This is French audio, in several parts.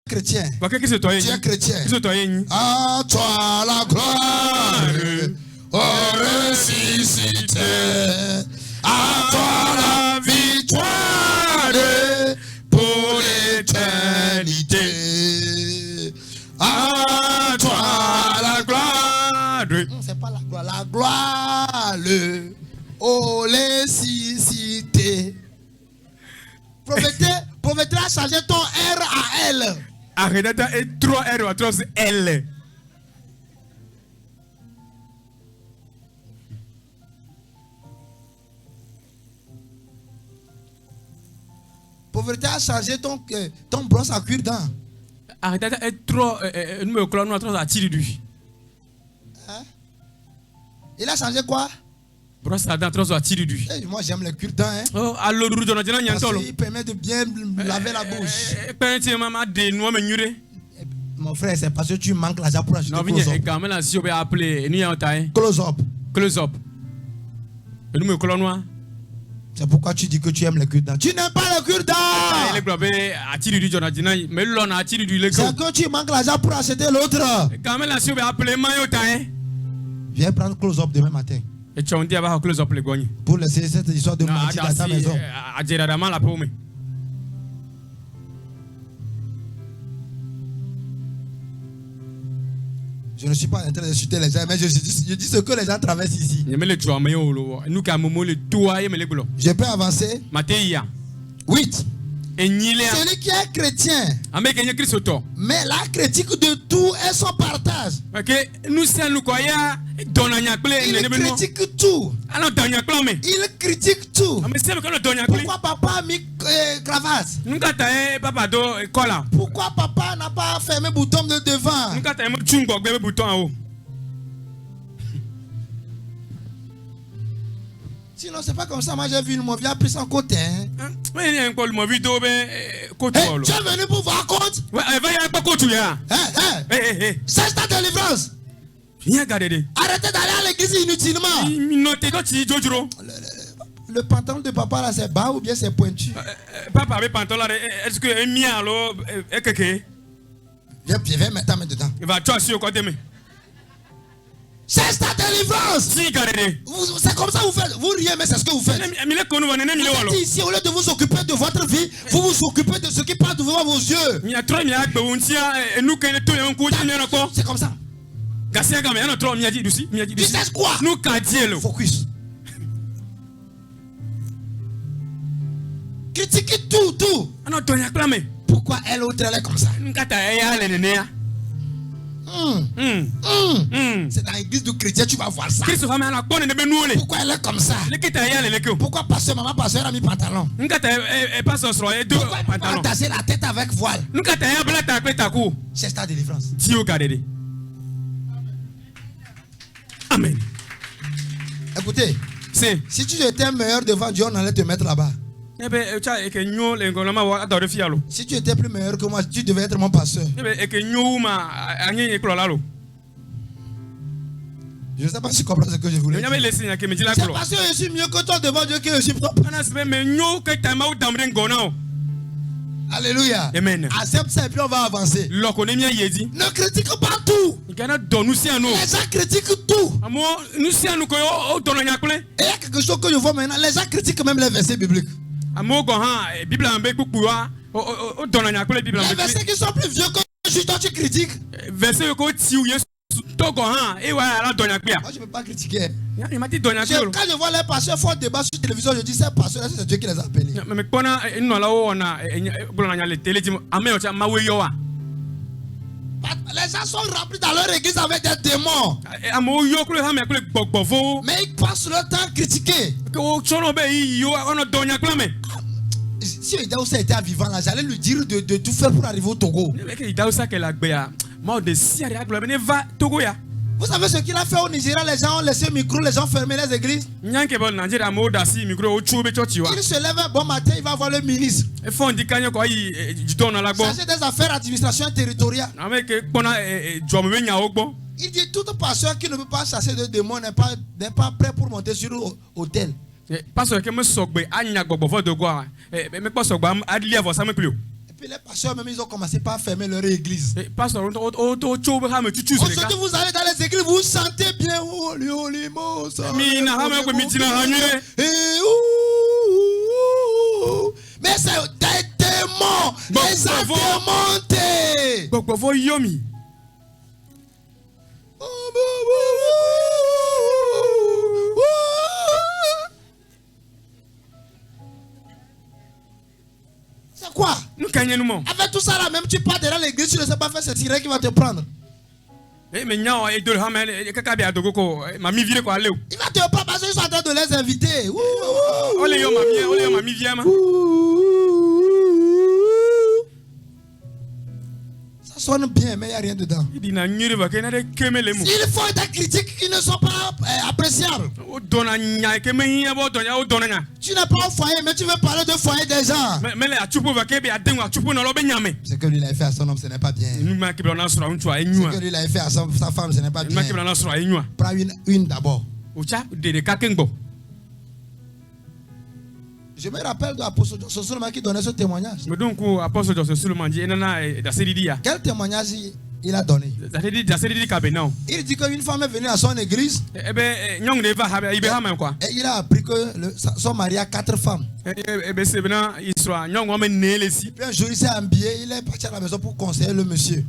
chrétien. Tu es chrétien. À toi la gloire, oh ressuscité. À toi la victoire pour l'éternité. À toi la gloire. C'est pas la gloire, la gloire. Oh ressuscité. Prophète a changé ton R à L. Arrête et 3 R ou 3 L. Pauvreté a changé ton brosse à cuire dents. Arrête et 3 numéro colonne 3 à tirer du. Il a changé quoi? Brosse à dents 3 à tirer du. Moi j'aime les cure-dents. Oh, alors il permet de bien laver la bouche. Mon frère, c'est parce que tu manques l'argent pour acheter close up. Close up. C'est pourquoi tu dis que tu aimes les cure-dents. Tu n'aimes pas les cure-dents. C'est que tu manques l'argent pour acheter l'autre. Viens prendre close up demain matin. Pour laisser cette histoire de mentir dans ta maison. Je ne suis pas en train d'insulter les gens, mais je dis ce que les gens traversent ici. Je peux avancer. 8. Celui qui est chrétien, mais la critique de tout est son partage. Il critique tout. Il critique tout. Pourquoi papa a mis cravate? Pourquoi papa n'a pas fermé le bouton de devant? Sinon, c'est pas comme ça. Moi, j'ai vu une mauvaise prise en côté. Tu es venu pour voir compte? Cherche ta délivrance. Arrêtez d'aller à l'église inutilement. Le pantalon de papa là, c'est bas ou bien c'est pointu? Papa avait pantalon là, est-ce que mien alors viens mettre ta main dedans. Il va toi sur côté mais. Cherche ta délivrance. C'est comme ça que vous faites. Vous riez, mais c'est ce que vous faites. Vous êtes ici, au lieu de vous occuper de votre vie, vous vous occupez de ce qui passe devant vos yeux. C'est comme ça. Tu sais quoi? Focus. Critiquez tout. Pourquoi elle autre elle est comme ça? C'est dans l'église du chrétien, tu vas voir ça. Pourquoi elle est comme ça? Pourquoi pasteur, maman pasteur a mis pantalon? Pourquoi elle a tassé la tête avec voile? Cherche ta délivrance. Amen. Écoutez, si tu étais meilleur devant Dieu, on allait te mettre là-bas. Si tu étais plus meilleur que moi, tu devais être mon pasteur. Je ne sais pas si tu comprends ce que je voulais dire. C'est parce que je suis mieux que toi devant Dieu que je suis propre. Alléluia. Amen. Accepte ça et puis on va avancer. Ne critique pas tout. Les gens critiquent tout. Et il y a quelque chose que je vois maintenant. Les gens critiquent même les versets bibliques. Les versets qui sont plus vieux que juste toi tu critiques. Moi je ne peux pas critiquer. Quand je vois les pasteurs font débat sur la télévision, je dis c'est pasteur, c'est Dieu qui les a appelés. Les gens sont remplis dans leur église avec des démons. Mais ils passent leur temps à critiquer. Si Idaoussa était vivant là, j'allais lui dire de tout faire pour arriver au Togo. Vous savez ce qu'il a fait au Nigeria? Les gens ont laissé le micro, les gens fermé les églises. Il se lève un bon matin, il va voir le ministre. Chargé des affaires administration territoriale. Il dit tout pasteur qui ne peut pas chasser de démons n'est pas prêt pour monter sur l'autel. Et puis les pasteurs même ils ont commencé par fermer leur église. Aujourd'hui vous allez dans les églises, vous sentez bien. Mais c'est des démons. Les a démontés. C'est quoi? Avec tout ça là, même tu pars derrière l'église, tu ne sais pas faire, c'est tiré qui va te prendre. Il va te prendre parce qu'ils sont en train de les inviter. Ça sonne bien, mais il n'y a rien dedans. Il faut des critiques qui ne sont pas appréciables. Tu n'es pas au foyer, mais tu veux parler de foyer des gens. Ce que lui a fait à son homme, ce n'est pas bien. Ce que lui a fait à sa femme, ce n'est pas bien. Prends une d'abord. Je me rappelle de l'apôtre Joseph Solomon qui donnait ce témoignage. Quel témoignage il a donné? Il dit qu'une femme est venue à son église et il a appris que son mari a 4 femmes. Puis un jour il s'est habillé, il est parti à la maison pour conseiller le monsieur.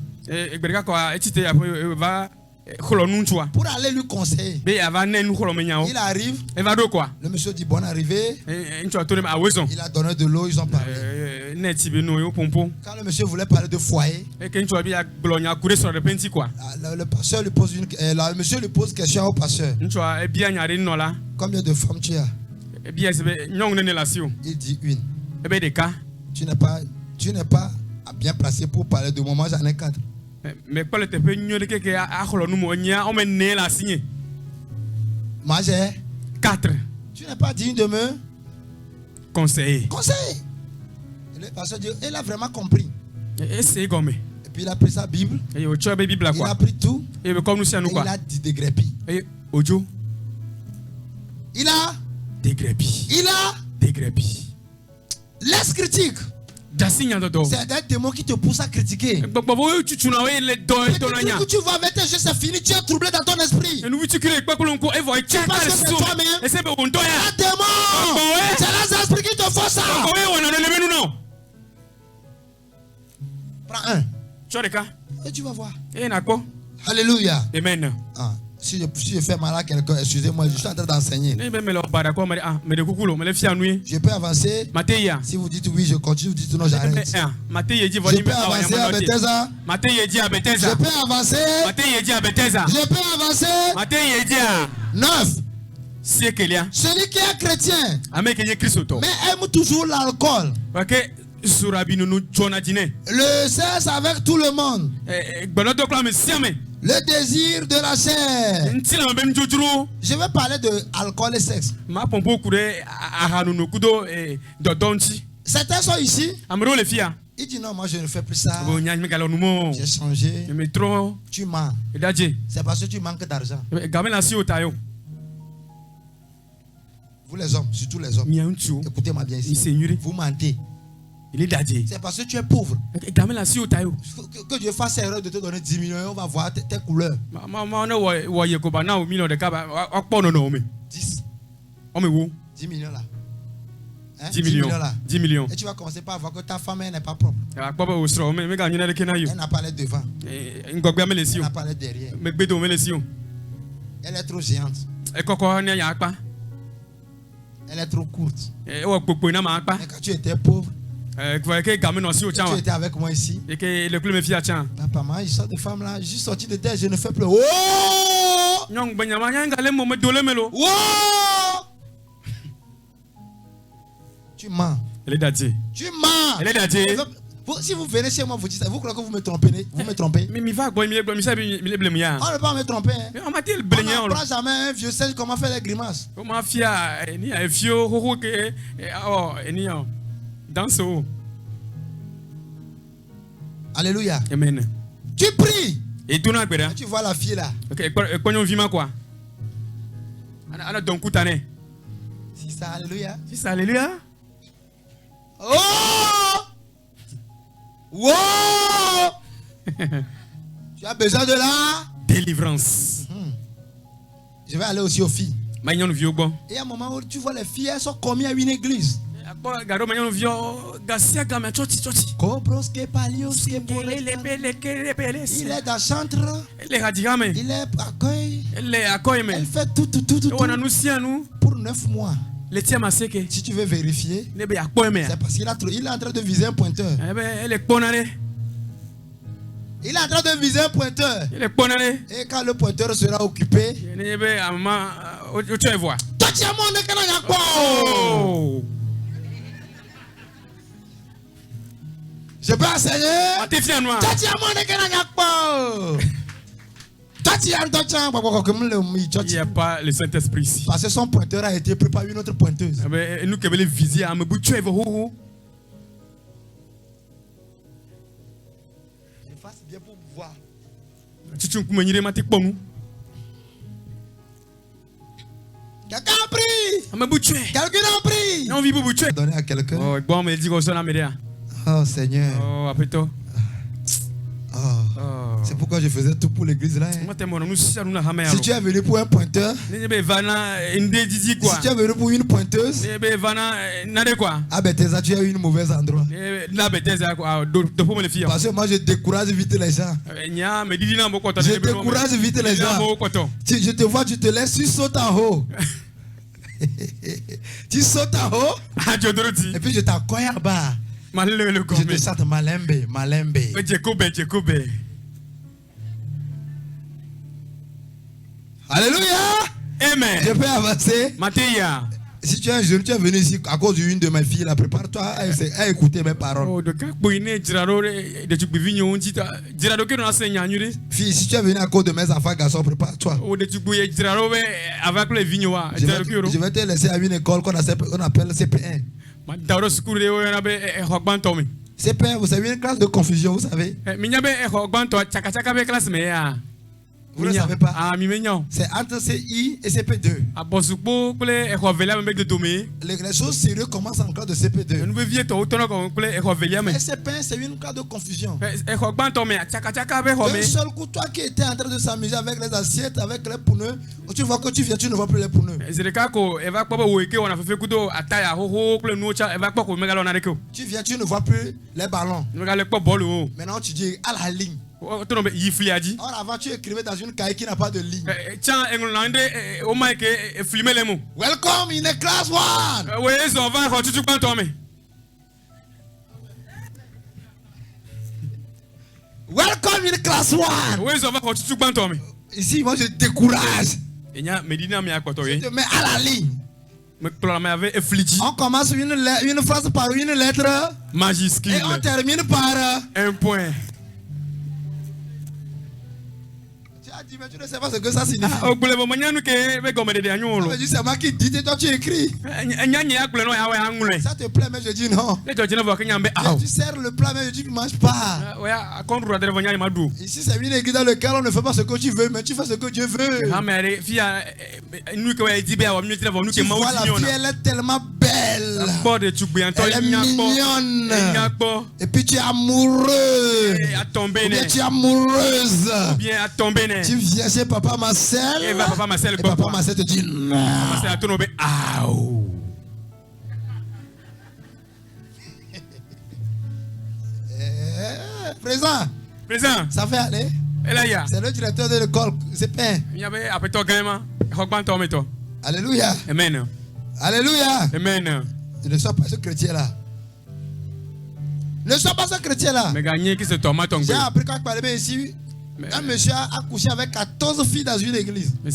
Pour aller lui conseiller. Il arrive. Le monsieur dit bonne arrivée. Il a donné de l'eau, ils ont parlé. Quand le monsieur voulait parler de foyer, le pasteur lui pose le monsieur lui pose question au pasteur. Combien de femmes tu as? Il dit une. Tu n'es pas bien placé pour parler de moi, j'en ai 4. Moi j'ai 4. Tu n'es pas digne de me conseiller. Le pasteur dit, il a vraiment compris. Et puis il a pris sa Bible. Il a pris tout. Et il a dit dégrépit. Il a dégrépit. Laisse critique. C'est un démon qui te pousse à critiquer. Tu vois avec tes jeux, c'est fini, tu es troublé dans ton esprit. Parce que c'est toi-même. Un démon. C'est les esprits qui te font ça. Prends un. Et tu vas voir. Alléluia. Amen. Si je fais mal à quelqu'un, excusez-moi, je suis en train d'enseigner. Je peux avancer. Si vous dites oui, je continue. Vous dites non, j'arrête. Je peux avancer à Bethesda. Je peux avancer. Je peux avancer. 9. Celui qui est chrétien, mais aime toujours l'alcool. Le sexe avec tout le monde. Le désir de la chair. Je vais parler de alcool et sexe. Certains sont ici. Il dit non, moi je ne fais plus ça. J'ai changé. Tu mens. C'est parce que tu manques d'argent. Vous les hommes, surtout les hommes. Écoutez-moi bien ici. Vous mentez. C'est parce que tu es pauvre. Que Dieu fasse erreur de te donner 10 millions et on va voir tes couleurs. 10. 10 millions là. Hein? 10 millions. Et tu vas commencer par voir que ta femme n'est pas propre. Elle n'a pas les devant. Elle n'a pas les derrière. Elle est trop géante. Elle est trop courte. Et quand tu étais pauvre, tu étais avec moi ici. Papa, moi, je sors de femme là, je suis sorti de terre, je ne fais plus. Oh! Oh! Tu mens. Tu mens. Si vous venez chez moi, vous dites ça, vous croyez que vous me trompez? Vous me trompez? On ne peut pas me tromper. On n'apprend jamais un vieux sage comment faire les grimaces. Alléluia. Amen. Tu pries. Et tu vois la fille là. C'est ça, alléluia. C'est ça, alléluia. Oh! Wow! Tu as besoin de la délivrance. Je vais aller aussi aux filles. Et à un moment où tu vois les filles, elles sont commises à une église. Il est dans le centre. Il est accueil. Elle fait tout pour 9 mois. Si tu veux vérifier, c'est parce qu'il est en train de viser un pointeur. Il est en train de viser un pointeur. Et quand le pointeur sera occupé, toi tu as mon écran. Je peux enseigner. Toi tu as mon écran. Il n'y a pas le Saint-Esprit ici. Parce que son pointeur a été pris par une autre pointeuse. Nous qui avons visé à me boucher. Bien pour voir. Quelqu'un a pris. Quelqu'un a pris. Non, vi boucher. Donner à quelqu'un. Oh, bon, mais dis qu'on s'en a. Oh Seigneur. Oh, après toi. C'est pourquoi je faisais tout pour l'église là. Si tu es venu pour un pointeur, si tu es venu pour une pointeuse, ah Bethesda, tu as eu un mauvais endroit. Parce que moi je décourage vite les gens. Je décourage vite les gens. Je te vois, tu te laisses, tu sautes en haut. Tu sautes en haut. Et puis je t'accueille en bas. Je te sens malembe. Alléluia. Amen. Je peux avancer. Si tu es un jeune, tu es venu ici à cause d'une de mes filles, prépare-toi à écouter mes paroles. Fille, si tu es venu à cause de mes enfants garçons, prépare-toi. Je vais te laisser à une école qu'on appelle CP1. CP1, vous savez, une classe de confusion, vous savez. Vous ne savez pas. C'est entre CI et CP2. Les choses sérieuses commencent en classe de CP2. Mais CP1, c'est une classe de confusion. D'un seul coup, toi qui étais en train de s'amuser avec les assiettes, avec les pneus, tu vois que tu viens, tu ne vois plus les pneus. Tu viens, tu ne vois plus les ballons. Maintenant, tu dis à la ligne. Or avant tu écrivais dans une cahier qui n'a pas de ligne. Welcome in the class 1. Welcome in the class 1. Ici moi je décourage. Je te mets à la ligne. On commence une phrase par une lettre majuscule et on termine par un point. Mais tu ne sais pas ce que ça signifie. Ça veut dire c'est moi qui dis et toi tu écris. Ça te plaît mais je dis non. Tu sers le plat mais je dis que ne mange pas. Ici c'est une église dans laquelle on ne fait pas ce que tu veux mais tu fais ce que Dieu veut. Tu vois la fille elle est tellement belle. Elle est mignonne. Et puis tu es amoureux. Ou bien tu es amoureuse. Tu viens chez Papa Marcel. Et Papa Marcel te dit non. Présent. Ça fait aller. C'est le directeur de l'école. C'est pas. Alléluia. Amen. Alléluia. Amen. Ne sois pas ce chrétien-là. Ne sois pas ce chrétien-là. J'ai appris quand je parlais ici. Un monsieur a couché avec 14 filles dans une église. 1,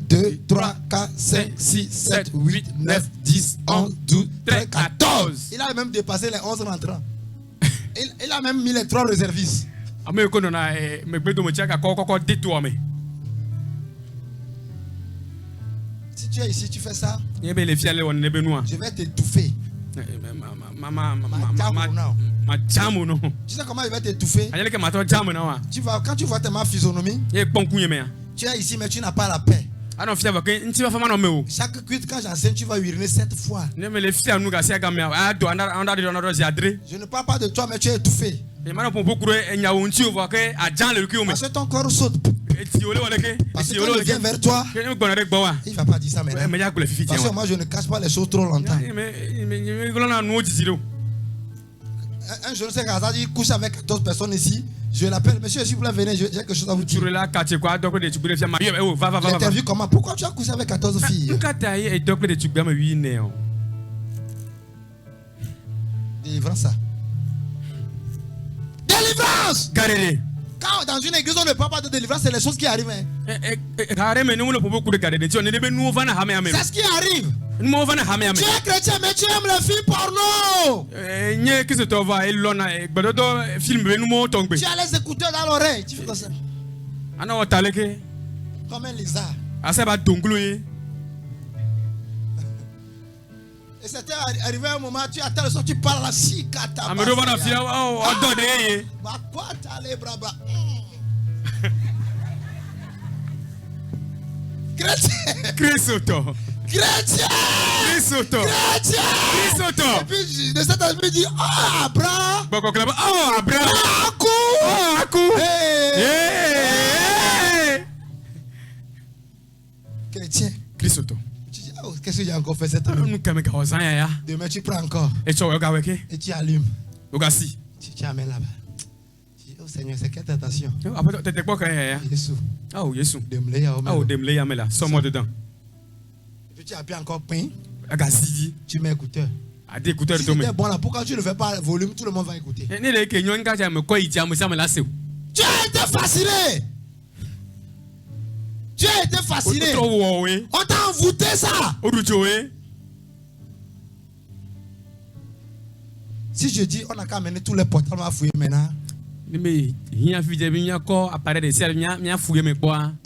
2, 3, 4, 5, 6, 7, 8, 9, 10, 11, 12, 13, 14. Il a même dépassé les 11 rentrants. Il a même mis les 3 réservistes. Si tu es ici, tu fais ça, je vais t'étouffer. Tu sais comment il va t'étouffer? Quand tu vois ta physionomie, tu es ici mais tu n'as pas la paix. Chaque cuite, quand j'enseigne, tu vas uriner 7 fois. Je ne parle pas de toi, mais tu es étouffé. Parce que ton corps saute. Parce que quand il vient vers toi, il ne va pas dire ça maintenant. Parce que moi, je ne cache pas les choses trop longtemps. Un jeune sais il couche avec 14 personnes ici. Je l'appelle, monsieur, s'il vous plaît, venez, j'ai quelque chose à vous dire. L'interview comment? Pourquoi tu as couché avec 14 filles? Délivrance ça. Délivrance! Quand dans une église on ne parle pas de délivrance, c'est les choses qui arrivent. C'est ce qui arrive. Tu es chrétien, mais tu aimes les films porno. Tu as les écouteurs dans l'oreille. Tu fais comme ça. Comme un lézard. Et c'était arrivé un moment, tu attends le son, tu parles là, si kata. Quoi t'allais, braba? Chrétien. Chrétien. Chrétien. Et puis de cette année, il dit, oh, Abra. Oh, Abra. Aku. Chrétien. Christ. Oh, qu'est-ce que j'ai encore fait cette année? Demain, tu prends encore. Et tu allumes. Tu amènes là-bas. Oh Seigneur, c'est quelle tentation? Jésus. Sors-moi dedans. Et puis tu appuies encore pain. Tu mets écouteur. Si c'était bon là, pourquoi tu ne fais pas volume? Tout le monde va écouter. Tu as été fasciné. Tu as été fasciné. On t'a envoûté ça. Si je dis, on n'a qu'à amener tous les portables à fouiller maintenant. On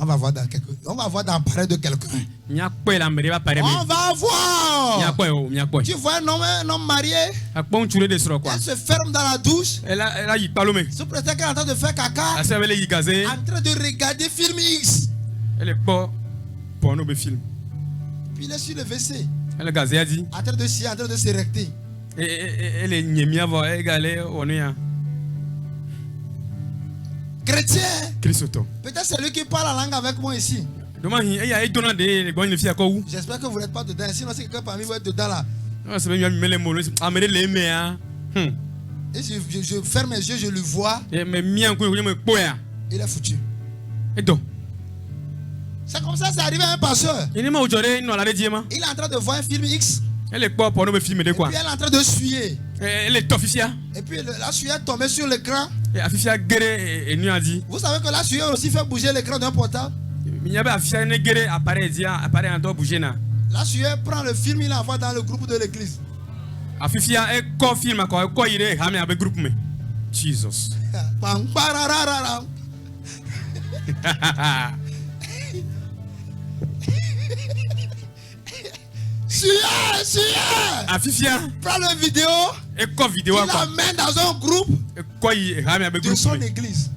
va voir dans quelqu'un. On va voir dans l'appareil de quelqu'un. On va voir. Tu vois un homme marié. Elle se ferme dans la douche. Sous prétexte qu'elle est en train de faire caca. En train de regarder film X. Elle est pas pour nous film. Puis il est sur le WC. Elle est gazée a dit. En train de chier, en train de se recter. Elle est niemia va égaler on est. Chrétien. Christo. Peut-être c'est lui qui parle la langue avec moi ici. J'espère que vous n'êtes pas dedans. Sinon, si quelqu'un parmi vous est dedans là. Et je ferme mes yeux, je le vois. Il est foutu. C'est comme ça, c'est arrivé à un pasteur. Il est en train de voir un film X. Et puis elle est en train de suer. Et puis la sueur est tombée sur l'écran. Vous savez que la sueur aussi fait bouger l'écran d'un portable. La sueur prend le film, il l'envoie dans le groupe de l'église. Jesus. Sueur. Prends la vidéo. Il l'amène dans un groupe de son église.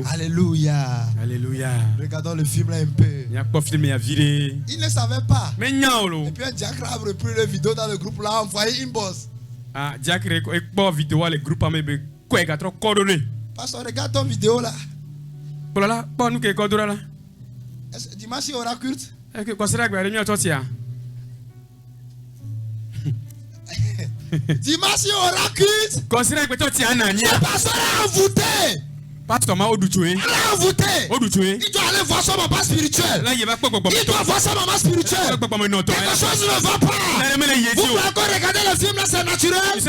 Alléluia. Regardons le film là un peu. Il ne savait pas. Et puis un diacre a repris la vidéo dans le groupe là, envoyé inbox. Pasteur, regarde ton vidéo là. Dimanche il y aura culte. Dimanche il y aura culte. Le pasteur est envoûté. Il est envoûté. Il doit aller voir son maman spirituel. Il doit voir sa maman spirituelle. Quelque chose ne va pas. Vous pouvez encore regarder le film là, c'est naturel.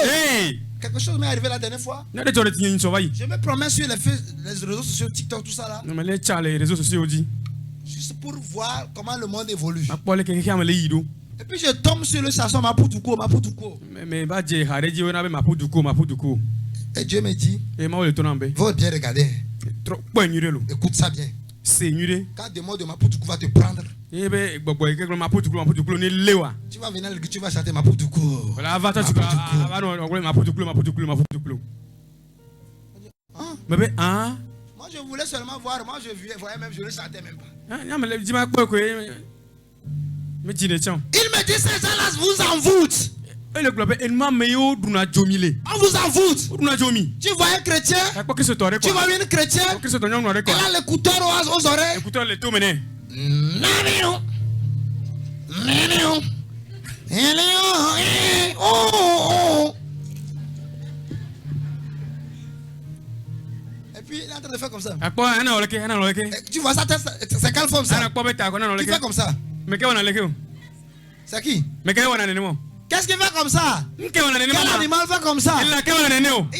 Hey! Quelque chose m'est arrivé la dernière fois. Je me promets sur les réseaux sociaux, TikTok, tout ça là. Juste pour voir comment le monde évolue. Et puis je tombe sur le chanson Maputuko. Et Dieu me dit, faut bien regarder. Écoute ça bien. Quand des mots de Maputuko va te prendre, tu vas venir à l'église, tu vas chanter Maputuko. Moi je voulais seulement voir, moi je voyais même, je ne chantais même pas. Il me dit ces gens-là vous envoûtent. On vous envoûte. Tu vois un chrétien, tu vois une chrétienne, elle a l'écouteur aux oreilles. Et puis il est en train de faire comme ça. Tu vois ça, c'est quelle forme ça? Tu fais comme ça. C'est qui? Qu'est-ce qu'il fait comme ça? Quel animal fait comme ça? Il y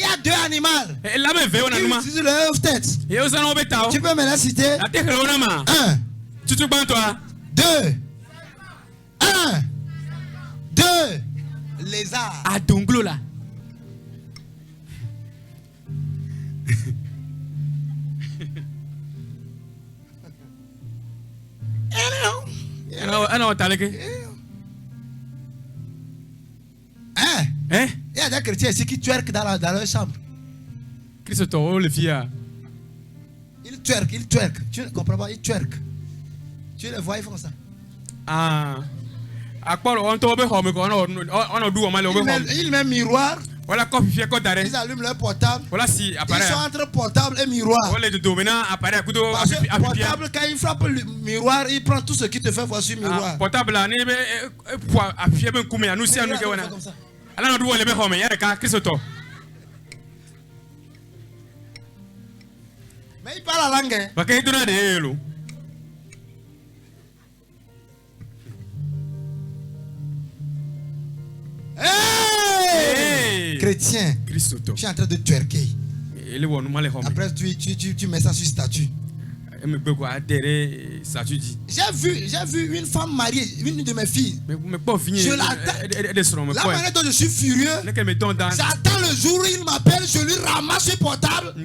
a 2 animaux. Qui utilisent leur tête. Tu peux me les citer? 1, 2, 1, 2, lézard. Adonglo là. Il y a des chrétiens ici qui twerk dans leur chambre. Ils twerk. Tu ne comprends pas, ils twerk. Tu les vois, ils font ça. Ils mettent miroir. Ils allument leur portable. Ils sont entre portable et miroir. Portable, quand il frappe le miroir, il prend tout ce qui te fait voir sur le miroir. Mais il parle la langue. Hey! Chrétien, tu es en train de twerker. Après, tu mets ça sur statut. J'ai vu une femme mariée, une de mes filles. Je l'attends. La manière dont je suis furieux, j'attends le jour où il m'appelle, je lui ramasse le portable.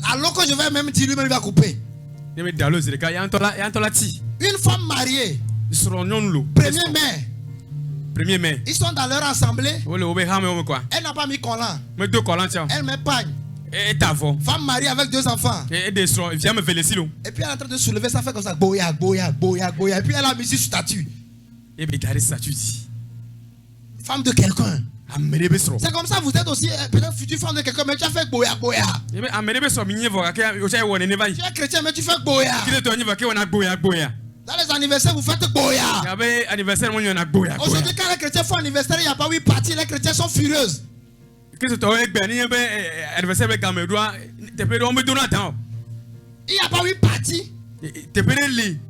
Alors que je vais même dire, lui-même il va couper. Une femme mariée. 1er mai. Ils sont dans leur assemblée. Elle n'a pas mis collant. Elle met pagne. Femme mariée avec 2 enfants. Et puis elle est en train de soulever, ça fait comme ça. Boya. Et puis elle a mis sur statut. Femme de quelqu'un. C'est comme ça, vous êtes aussi peut-être future femme de quelqu'un, mais tu as fait boya. Tu es chrétien, mais tu fais boya. Dans les anniversaires, vous faites boya. Aujourd'hui, quand les chrétiens font anniversaire, il n'y a pas 8 parties, les chrétiens sont furieuses. Il n'y a pas 8 parties. Il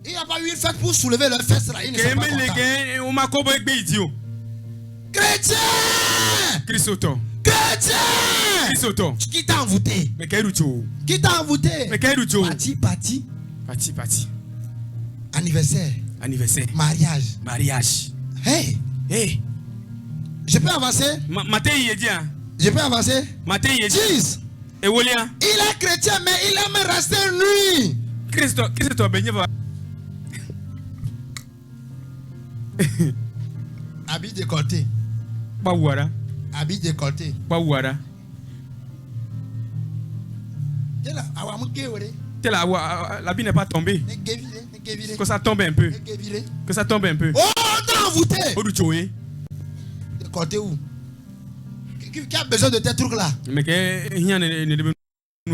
n'y a pas 8 fêtes pour soulever leurs fesses là. Ils ne sont pas contents. Chrétien! Chrétien! Qui t'a envoûté? Qui t'a envoûté? Parti. Anniversaire. Mariage. Hey! Je peux avancer? Je peux avancer? Jeez! Il est chrétien, mais il aime rester nuit. Habit décolleté. Habit décolleté. L'habit n'est pas tombé. Que ça tombe un peu. Oh, t'as envoûté. Décolleté où? Qui a besoin de tes trucs là?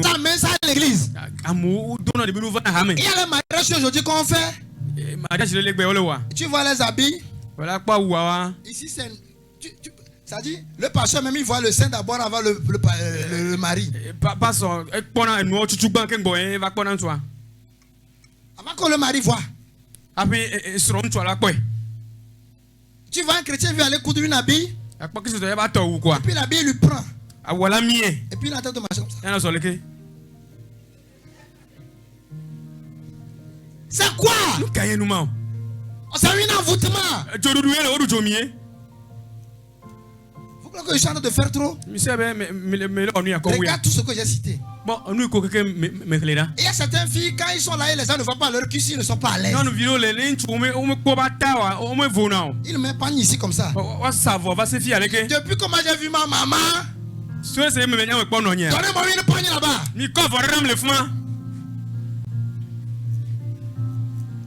Ça met ça à l'église. Il y a le mariage aujourd'hui qu'on fait. Tu vois les habits. Ici c'est. Ça dit, le pasteur même il voit le sein d'abord avant le mari. Avant que le mari voit. Tu vois un chrétien vient aller coudre une habille. Et puis l'habit il lui prend. Et puis il est en train de marcher comme ça. C'est quoi? C'est un envoûtement. Vous croyez que je suis en train de faire trop? Regarde tout ce que j'ai cité. Il y a certaines filles, quand ils sont là, les gens ne voient pas leur cul s'ils ne sont pas à l'aise. Ils me peignent ici comme ça. Depuis comment j'ai vu ma maman, Donnez-moi une poignée là-bas.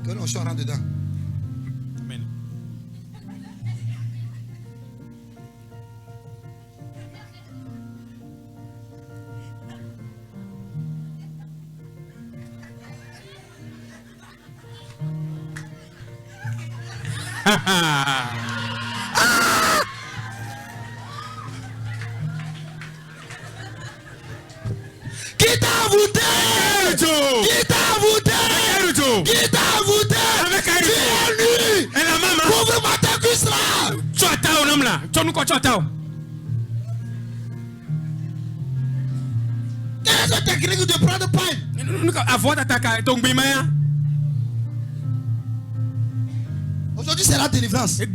Que l'on rentre dedans. Qui t'a voûté? Qui t'a voûté? Qui t'a voûté? Tu es nu. Couvre-moi ta cuisse là. Quelle est cette technique de prendre pain? Aujourd'hui c'est la délivrance. Il faut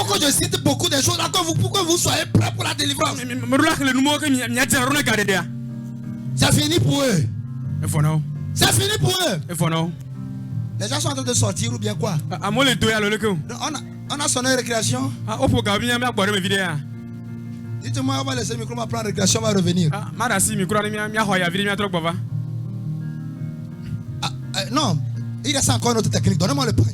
que je cite beaucoup de choses là pour que vous soyez prêts pour la délivrance. C'est fini pour eux. C'est fini pour eux. Les gens sont en train de sortir ou bien quoi? On a sonné récréation. Dites-moi, on va laisser le micro, on va prendre récréation, on va revenir. Non, il reste encore une autre technique. Donnez-moi le pain.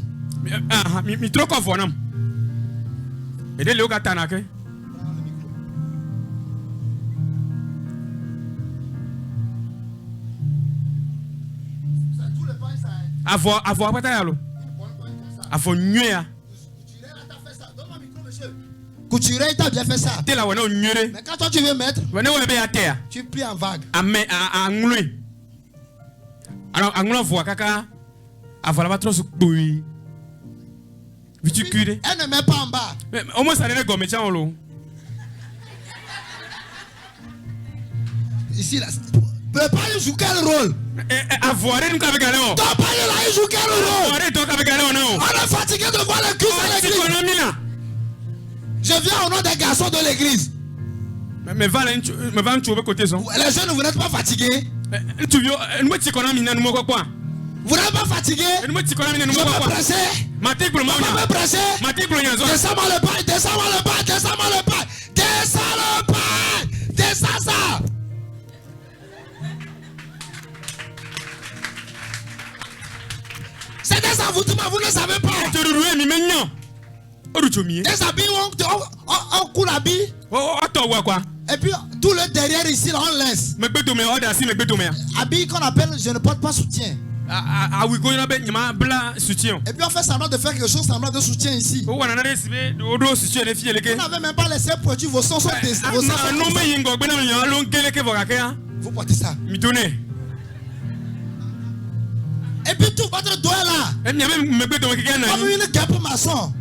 Couturier, il t'a bien fait ça. Mais quand toi tu veux mettre, tu plies en vague. Elle ne met pas en bas. Ici là. Le pain joue quel rôle? Ton pain là il joue quel rôle? On est fatigué de voir les cuisses à l'église. Je viens au nom des garçons de l'église. Les jeunes, vous n'êtes pas fatigués? Vous n'êtes pas fatigué? Je peux presser. Je peux presser. Descends-moi le pain. Descends-moi le pain. Descends-moi le pain. Descends le pain. Descends ça. C'est des envoûtements, vous ne savez pas. Des habits, on coule l'habit. Et puis tout le derrière ici, là, on laisse. Habit qu'on appelle je ne porte pas soutien. Et puis on fait semblant de faire quelque chose, semblant de soutien ici. Vous n'avez même pas laissé produire vos sons. Vous portez ça. Et puis tout votre doigt là. Comme une guêpe maçon.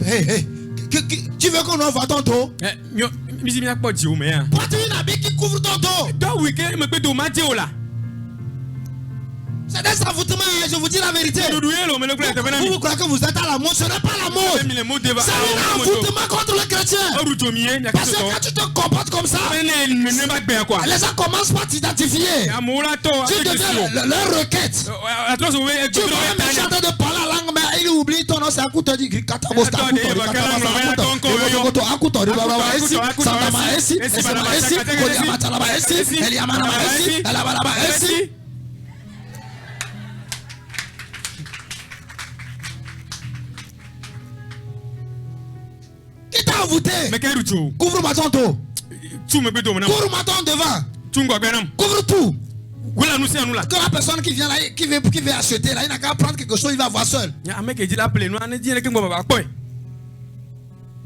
Hey. Tu veux qu'on envoie ton dos? Porte une habit qui couvre ton dos. C'est des envoûtements, je vous dis la vérité. Vous croyez que vous êtes à la mode? Ce n'est pas la mode. C'est un envoûtement contre le chrétien. Parce que quand tu te comportes comme ça, les gens commencent par t'identifier. Tu deviens leur requête. Tu vois un mec en train de parler la langue, mais il oublie ton nom, c'est un coup de dit. Qui t'a envoûté? Couvre-moi ton dos. Couvre-moi ton devant. Couvre tout. Quand la personne qui vient là, qui veut acheter là, il n'a qu'à prendre quelque chose, il va voir seul.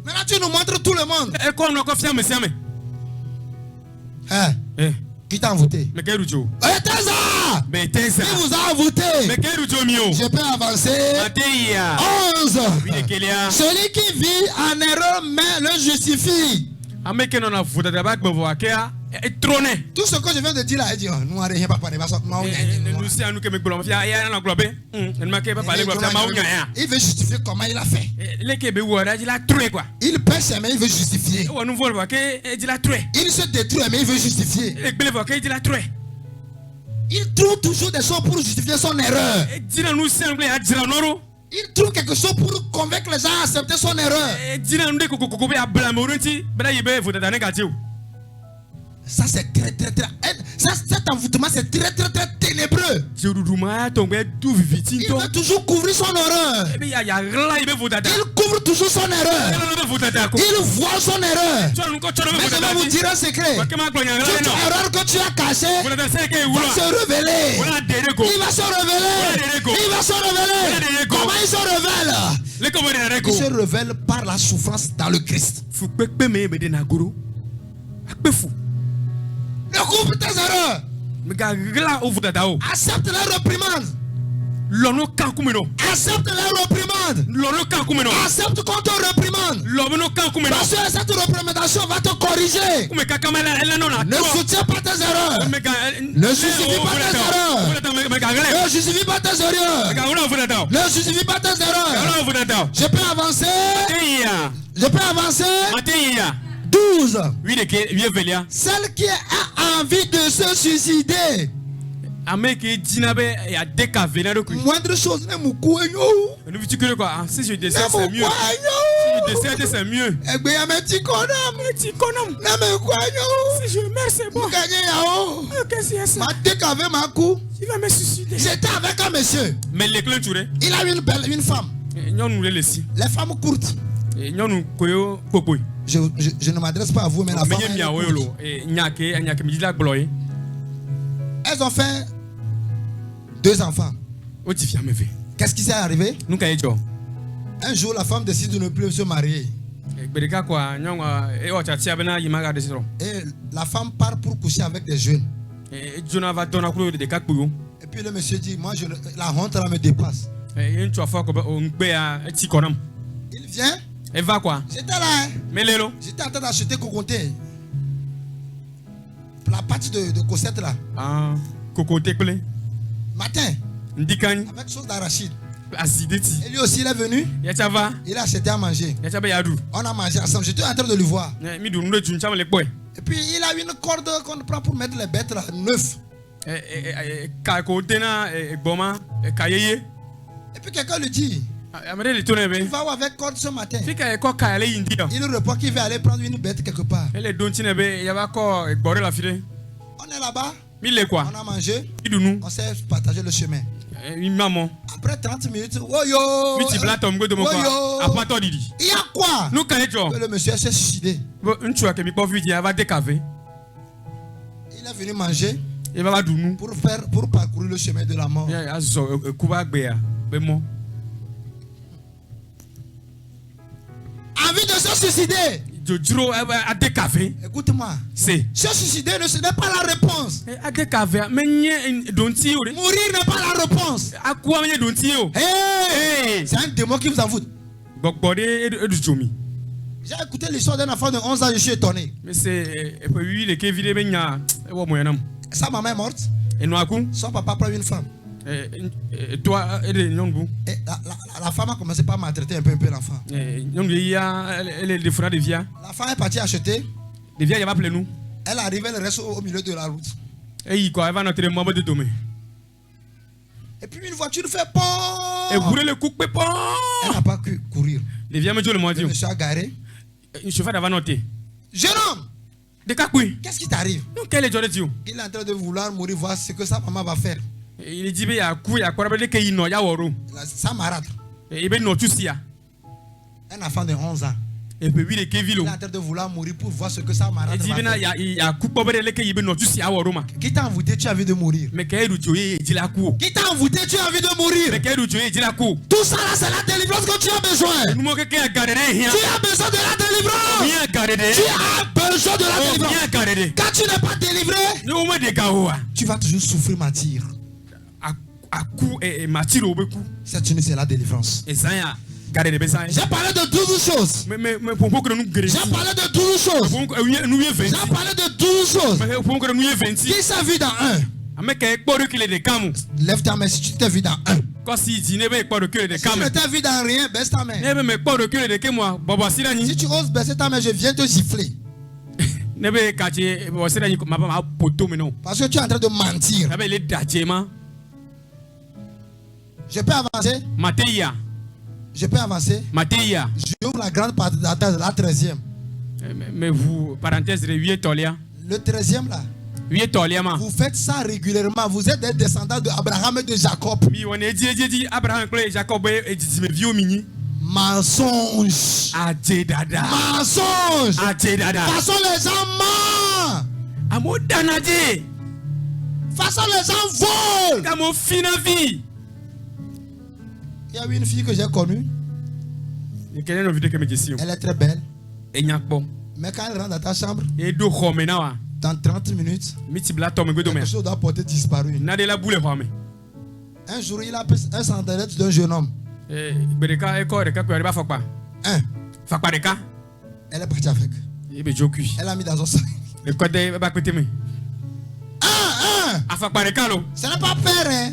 Maintenant tu nous montres tout le monde. Qui t'a envoûté? Qui vous a envoûté? Je peux avancer. 11. Celui qui vit en erreur mais le justifie. Tout ce que je viens de dire là, il dit nous n'avons rien pas parlé. Il veut justifier comment il a fait. Il pêche mais il veut justifier. Il se détruit mais il veut justifier. Il trouve toujours des choses pour justifier son erreur. Il trouve quelque chose pour convaincre les gens à accepter son erreur. Ça c'est très. Cet envoûtement c'est très ténébreux. Il veut toujours couvrir son erreur. Il couvre toujours son erreur. Il voit son erreur. Mais je vais vous dire un secret. Toute erreur que tu as cachée va se révéler. Il va se révéler. Comment il se révèle? Il se révèle par la souffrance dans le Christ. Ne couvre tes erreurs. Accepte la réprimande. Accepte la réprimande. Accepte qu'on te réprimande. Parce que cette réprimandation va te corriger. Ne soutiens pas tes erreurs. Ne justifie pas tes erreurs. Ne justifie pas tes erreurs. Ne justifie pas tes erreurs. Je peux avancer. 12. Celle qui a envie de se suicider. Moindre chose, si je décède, c'est mieux. C'est mieux. Si je meurs, c'est bon. Qu'est-ce que c'est ça? Il va me suicider. J'étais avec un monsieur. Il a une femme. Les femmes courtes. Je ne m'adresse pas à vous, mais la femme. Elles ont fait 2 enfants. Qu'est-ce qui s'est arrivé? Un jour, la femme décide de ne plus se marier. Et la femme part pour coucher avec des jeunes. Et puis le monsieur dit, moi, la honte là me dépasse. Il vient. Elle va quoi? J'étais là. J'étais en train d'acheter cocoté. La partie de Cosette là. Ah, cocoté clé. Matin. Avec chose d'arachide. Et lui aussi il est venu. Il a acheté à manger. On a mangé ensemble. J'étais en train de le voir. Et puis il a une corde qu'on prend pour mettre les bêtes là, 9. Et puis quelqu'un lui dit, il va avec corde ce matin. Il reprend qu'il va aller prendre une bête quelque part. On est là-bas. On a mangé. On s'est partagé le chemin. Après 30 minutes, il y a quoi? Le monsieur s'est suicidé. Il est venu manger pour parcourir le chemin de la mort. Envie de se suicider. Écoute-moi. Se suicider ce n'est pas la réponse. Mourir n'est pas la réponse. Hey, c'est un démon qui vous envoûte. J'ai écouté l'histoire d'un enfant de 11 ans, je suis étonné. Sa maman est morte. Son papa prend une femme. Et la femme a commencé par maltraiter un peu l'enfant. La femme est partie acheter. Elle arrive, elle reste au milieu de la route. Et puis une voiture fait pom. Elle n'a pas pu courir. Le monsieur a garé. Jeune homme, qu'est-ce qui t'arrive? Il est en train de vouloir mourir, voir ce que sa maman va faire. Il dit sa marâtre. Un enfant de 11 ans. Il est en train de vouloir mourir pour voir ce que sa marâtre va faire. Qui t'a envoûté, tu as envie de mourir. Qui t'a envoûté, tu as envie de mourir. Tout ça là, c'est la délivrance que tu as besoin. Tu as besoin de la délivrance. Tu as besoin de la délivrance. Quand tu n'es pas délivré, tu vas toujours souffrir martyr. C'est la délivrance. J'ai parlé de 12 choses. J'ai parlé de 12 choses. J'ai parlé de 12 choses. Qui s'est vu dans un? Lève ta main si tu t'es vu dans un. Si tu ne t'es vu dans rien, baisse ta main. Si tu oses baisser ta main, je viens te gifler. Parce que tu es en train de mentir. Je peux avancer? Je peux avancer? J'ouvre la grande partie de la 13e. Mais vous, parenthèse, le 13e là. Vous faites ça régulièrement. Vous êtes des descendants d'Abraham et de Jacob. Mensonge. Mensonge. Façon les gens mentent. Façon les gens volent. Il y a une fille que j'ai connue. Elle est très belle. Mais quand elle rentre dans ta chambre, dans 30 minutes, quelque chose doit porter disparu. Un jour, il a pris un sandalette d'un jeune homme. Elle est partie avec. Elle a mis dans son sac. Ce n'est pas peur, hein?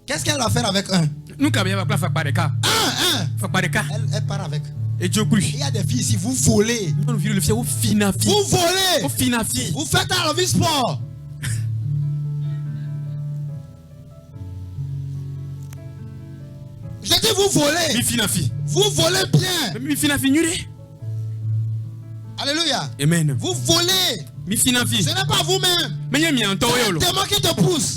Qu'est-ce qu'elle va faire avec un? Elle part avec. Il y a des filles ici, vous volez. Vous volez. Vous faites un lobby sport. Je dis vous volez. Vous volez bien. Alléluia. Amen. Vous volez. Ce n'est pas vous-même. C'est un démon qui te pousse.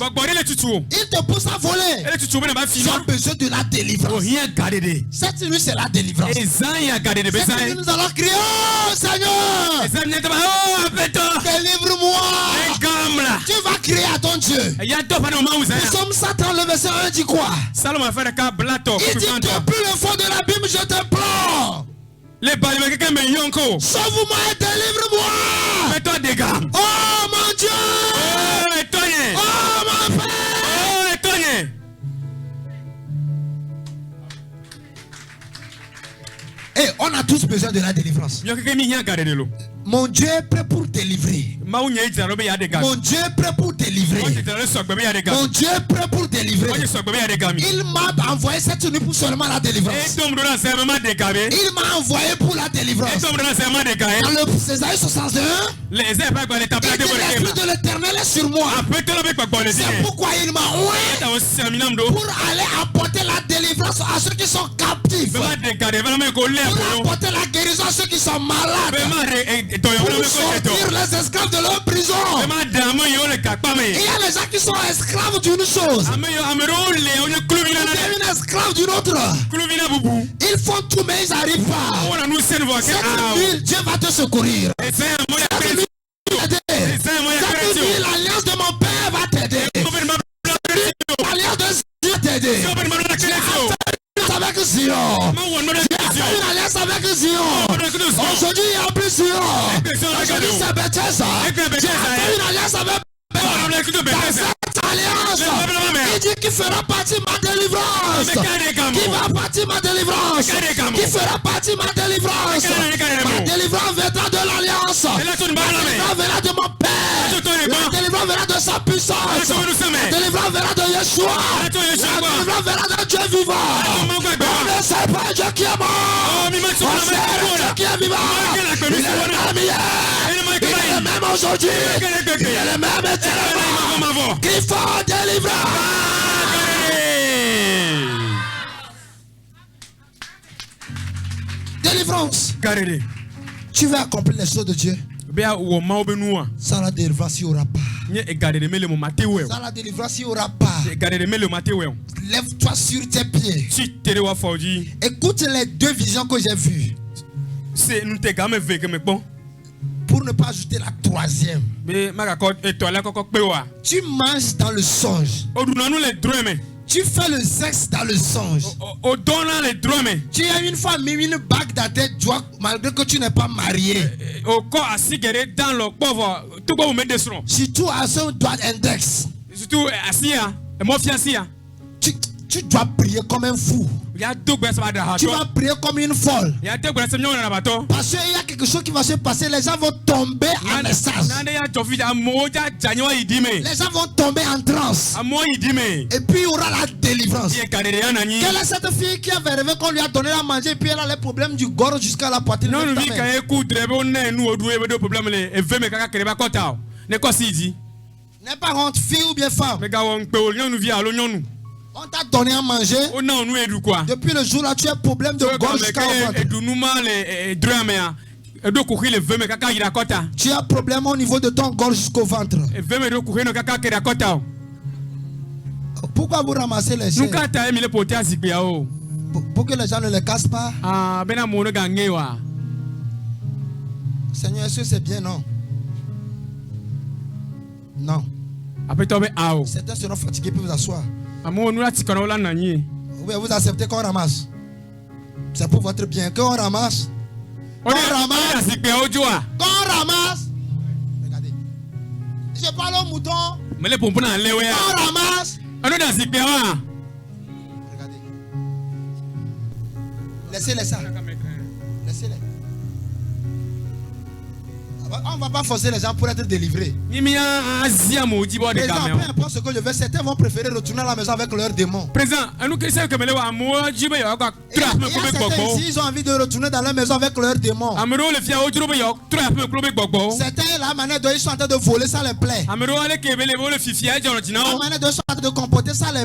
Il te pousse à voler. Tu as besoin de la délivrance. Cette nuit, c'est la délivrance. Cette nuit, nous allons crier: oh Seigneur, délivre-moi. Tu vas crier à ton Dieu. Nous sommes Satan, le verset 1 dit quoi? Il dit: depuis le fond de l'abîme, je t'implore. Sauve-moi et délivre-moi. Oh mon Dieu. Oh mon Père. Et on a tous besoin de la délivrance. Mon Dieu est prêt pour délivrer. Mon Dieu est prêt pour délivrer. Mon Dieu est prêt pour délivrer. Il m'a envoyé cette nuit pour seulement la délivrance. Il m'a envoyé pour la délivrance. Dans le Ésaïe 61, il dit: l'Esprit de l'Éternel est sur moi. C'est pourquoi il m'a envoyé pour aller apporter la délivrance à ceux qui sont captifs. Pour apporter la guérison à ceux qui sont malades. Pour sortir les esclaves de leur prison. Il y a les gens qui sont esclaves d'une chose et une esclave d'une autre. Ils font tout mais ils n'arrivent pas. Cette nuit, Dieu va te secourir. Cette nuit, l'alliance de mon Père va t'aider. L'alliance de Dieu va t'aider. Avec Zion. Une alliance avec Zion. Aujourd'hui, il y a plus Zion. Aujourd'hui, c'est Bethesda. J'ai fait une alliance avec Bethesda. Dans cette alliance, il dit qu'il fera partie de ma délivrance. Qui va partir ma délivrance? Qui fera partie de ma délivrance? Ma délivrance viendra de l'alliance. Ma délivrance viendra de mon Père. Ma délivrance viendra de sa puissance. Ma délivrance viendra de Yeshua. Ma délivrance viendra de Dieu vivant. On ne sait pas Dieu qui est mort. On sait Dieu qui est vivant. Il est le même hier. Il est le même aujourd'hui. Il est le même éternellement. Qu'il faut délivrer. Délivrance. Tu veux accomplir les choses de Dieu. Sans la délivrance, il n'y aura pas. Sans la délivrance, il n'y aura pas. Lève-toi sur tes pieds. Écoute les deux visions que j'ai vues. Pour ne pas ajouter la troisième. Tu manges dans le songe. Tu fais le sexe dans le songe. Tu as une femme et une bague dans tes doigts malgré que tu n'es pas marié. Surtout à ce doigt index. Tu dois prier comme un fou. Tu vas prier comme une folle. Parce qu'il y a quelque chose qui va se passer. Les gens vont tomber en essence. Les gens vont tomber en transe. Et puis il y aura la délivrance. Quelle est cette fille qui avait rêvé qu'on lui a donné à manger et puis elle a les problèmes du gorge jusqu'à la poitrine? N'aie pas honte, fille ou bien femme. On t'a donné à manger. Depuis le jour là, tu as un problème de gorge jusqu'au ventre. Tu as un problème au niveau de ton gorge jusqu'au ventre. Pourquoi vous ramassez les chaises? Pour que les gens ne les cassent pas. Seigneur, est-ce que c'est bien, non? Non. Certains seront fatigués pour vous asseoir. Vous vous acceptez qu'on ramasse. C'est pour votre bien qu'on ramasse. Qu'on ramasse. Qu'on ramasse. Regardez. Je parle au mouton. Qu'on ramasse. Regardez. Laissez-les ça. Laissez-les. On ne va pas forcer les gens pour être délivrés. Peu importe ce que je veux, certains vont préférer retourner à la maison avec leurs démons. Il y a certains ici, ils ont envie de retourner dans leur maison avec leurs démons. Certains, la manière dont ils sont en train de voler, ça les plaît. La manière dont ils sont en train de comporter, ça les plaît.